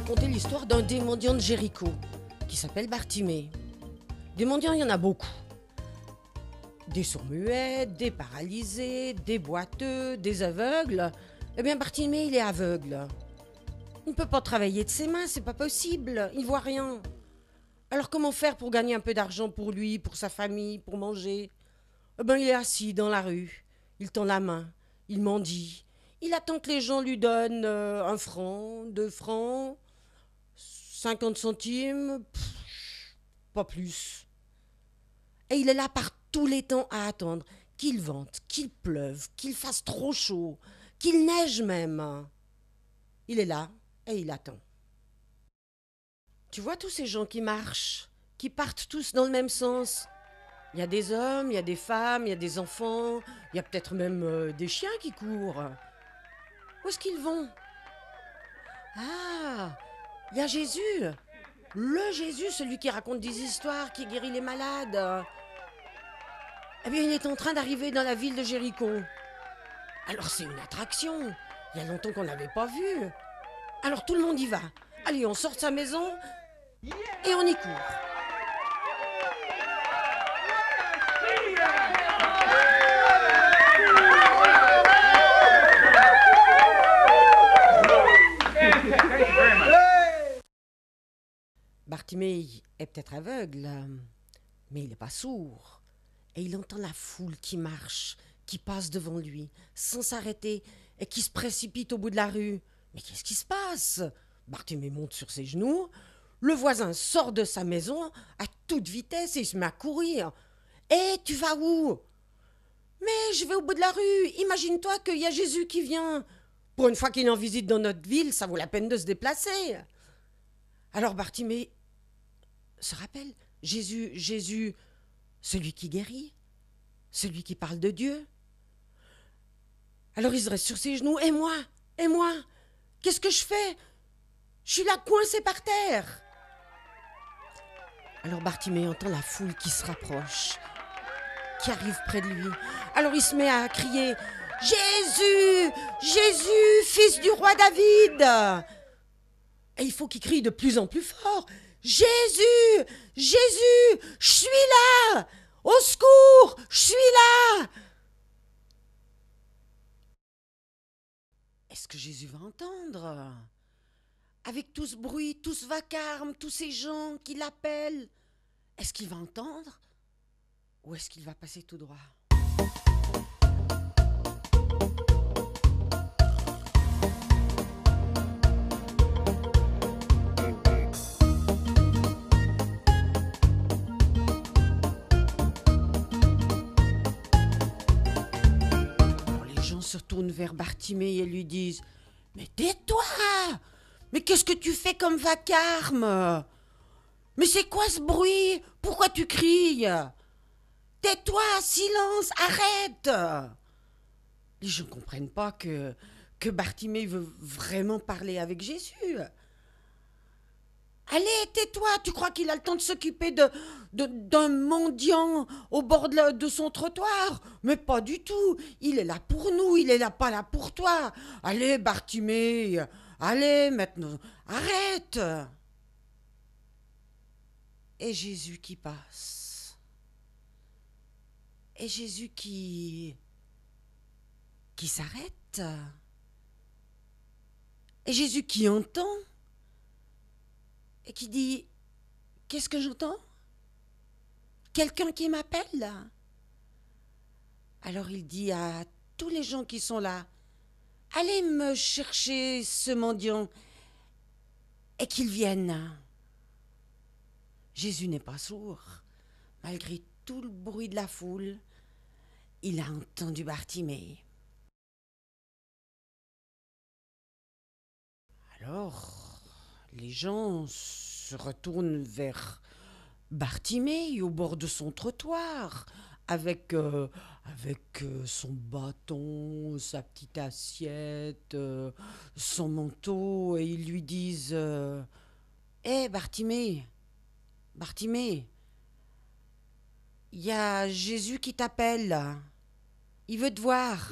raconter l'histoire d'un des mendiants de Jéricho, qui s'appelle Bartimée. Des mendiants, il y en a beaucoup. Des sourds-muets, des paralysés, des boiteux, des aveugles. Eh bien, Bartimée, il est aveugle. Il ne peut pas travailler de ses mains, c'est pas possible. Il voit rien. Alors comment faire pour gagner un peu d'argent pour lui, pour sa famille, pour manger ? Eh bien, il est assis dans la rue. Il tend la main. Il mendie. Il attend que les gens lui donnent 1 franc, 2 francs, 50 centimes, pas plus. Et il est là par tous les temps à attendre qu'il vente, qu'il pleuve, qu'il fasse trop chaud, qu'il neige même. Il est là et il attend. Tu vois tous ces gens qui marchent, qui partent tous dans le même sens. Il y a des hommes, il y a des femmes, il y a des enfants, il y a peut-être même des chiens qui courent. Où est-ce qu'ils vont ? Ah, il y a Jésus. Le Jésus, celui qui raconte des histoires, qui guérit les malades. Eh bien, il est en train d'arriver dans la ville de Jéricho. Alors c'est une attraction. Il y a longtemps qu'on n'avait pas vu. Alors tout le monde y va. Allez, on sort de sa maison et on y court. Bartimée est peut-être aveugle, mais il n'est pas sourd. Et il entend la foule qui marche, qui passe devant lui, sans s'arrêter, et qui se précipite au bout de la rue. Mais qu'est-ce qui se passe ? Bartimée monte sur ses genoux. Le voisin sort de sa maison à toute vitesse et il se met à courir. « Hé, tu vas où ?»« Mais je vais au bout de la rue. Imagine-toi qu'il y a Jésus qui vient. Pour une fois qu'il est en visite dans notre ville, ça vaut la peine de se déplacer. » Alors Bartimée se rappelle, Jésus, celui qui guérit, celui qui parle de Dieu. Alors il se reste sur ses genoux. Et moi, qu'est-ce que je fais ? Je suis là coincé par terre. Alors Bartimée entend la foule qui se rapproche, qui arrive près de lui. Alors il se met à crier « Jésus, Jésus, fils du roi David !» Et il faut qu'il crie de plus en plus fort « Jésus, Jésus, je suis là ! Au secours, je suis là !» Est-ce que Jésus va entendre ? Avec tout ce bruit, tout ce vacarme, tous ces gens qui l'appellent, est-ce qu'il va entendre ? Ou est-ce qu'il va passer tout droit ? Se tourne vers Bartimée et lui disent « Mais tais-toi ! Mais qu'est-ce que tu fais comme vacarme ? Mais c'est quoi ce bruit ? Pourquoi tu cries ? Tais-toi, silence, arrête !» Les gens ne comprennent pas que Bartimée veut vraiment parler avec Jésus. Allez, tais-toi, tu crois qu'il a le temps de s'occuper d'un mendiant au bord de son trottoir ? Mais pas du tout, il est là pour nous, il est là, pas là pour toi. Allez, Bartimée, allez maintenant, arrête ! Et Jésus qui passe. Et Jésus qui s'arrête. Et Jésus qui entend. Et qui dit « Qu'est-ce que j'entends ? Quelqu'un qui m'appelle ?» Alors il dit à tous les gens qui sont là « Allez me chercher ce mendiant et qu'il vienne. » Jésus n'est pas sourd. Malgré tout le bruit de la foule, il a entendu Bartimée. Alors, les gens se retournent vers Bartimée au bord de son trottoir avec son bâton, sa petite assiette, son manteau et ils lui disent « Hé, Bartimée, il y a Jésus qui t'appelle, il veut te voir. »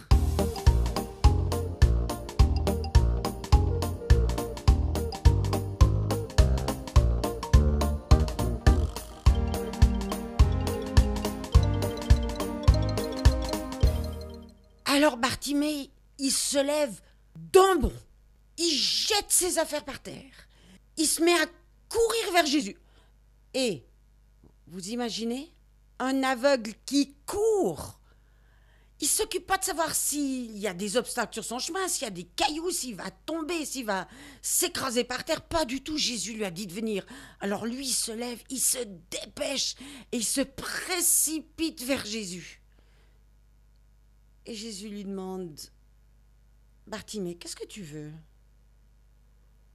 Alors Bartimée, il se lève d'un bond. Il jette ses affaires par terre. Il se met à courir vers Jésus. Et, vous imaginez, un aveugle qui court. Il ne s'occupe pas de savoir s'il y a des obstacles sur son chemin, s'il y a des cailloux, s'il va tomber, s'il va s'écraser par terre. Pas du tout, Jésus lui a dit de venir. Alors lui, il se lève, il se dépêche et il se précipite vers Jésus. Et Jésus lui demande, Bartimée, qu'est-ce que tu veux?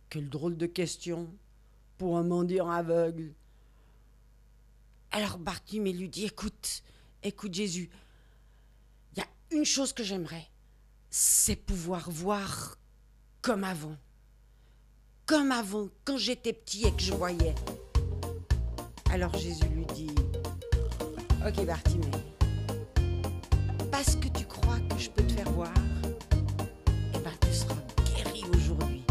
Quelle drôle de question pour un mendiant aveugle. Alors Bartimée lui dit, écoute Jésus, il y a une chose que j'aimerais, c'est pouvoir voir comme avant. Comme avant, quand j'étais petit et que je voyais. Alors Jésus lui dit, ok Bartimée, parce que tu crois que je peux te faire voir, eh ben tu seras guéri aujourd'hui.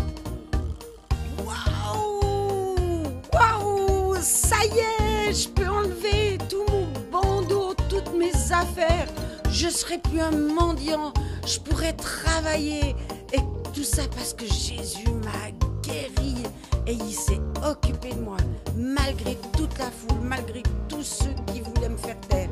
Waouh, ça y est, je peux enlever tout mon bandeau, toutes mes affaires. Je serai plus un mendiant, je pourrai travailler. Et tout ça parce que Jésus m'a guéri et il s'est occupé de moi, malgré toute la foule, malgré tous ceux qui voulaient me faire taire.